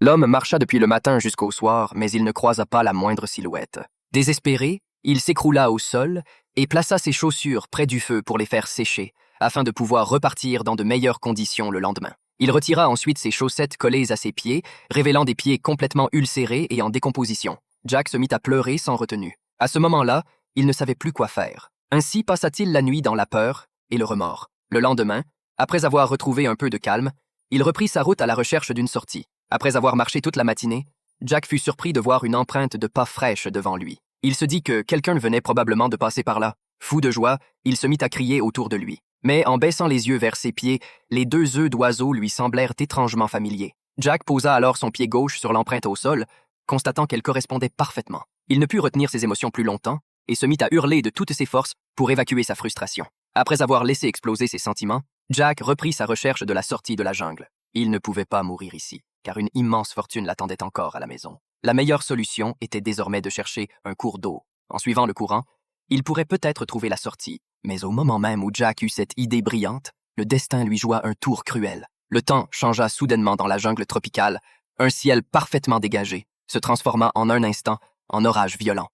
L'homme marcha depuis le matin jusqu'au soir, mais il ne croisa pas la moindre silhouette. Désespéré, il s'écroula au sol et plaça ses chaussures près du feu pour les faire sécher, afin de pouvoir repartir dans de meilleures conditions le lendemain. Il retira ensuite ses chaussettes collées à ses pieds, révélant des pieds complètement ulcérés et en décomposition. Jack se mit à pleurer sans retenue. À ce moment-là, il ne savait plus quoi faire. Ainsi passa-t-il la nuit dans la peur et le remords. Le lendemain, après avoir retrouvé un peu de calme, il reprit sa route à la recherche d'une sortie. Après avoir marché toute la matinée, Jack fut surpris de voir une empreinte de pas fraîche devant lui. Il se dit que quelqu'un venait probablement de passer par là. Fou de joie, il se mit à crier autour de lui. Mais en baissant les yeux vers ses pieds, les 2 œufs d'oiseau lui semblèrent étrangement familiers. Jack posa alors son pied gauche sur l'empreinte au sol, constatant qu'elle correspondait parfaitement. Il ne put retenir ses émotions plus longtemps et se mit à hurler de toutes ses forces pour évacuer sa frustration. Après avoir laissé exploser ses sentiments, Jack reprit sa recherche de la sortie de la jungle. Il ne pouvait pas mourir ici, car une immense fortune l'attendait encore à la maison. La meilleure solution était désormais de chercher un cours d'eau. En suivant le courant, il pourrait peut-être trouver la sortie. Mais au moment même où Jack eut cette idée brillante, le destin lui joua un tour cruel. Le temps changea soudainement dans la jungle tropicale, un ciel parfaitement dégagé se transforma en un instant en orage violent.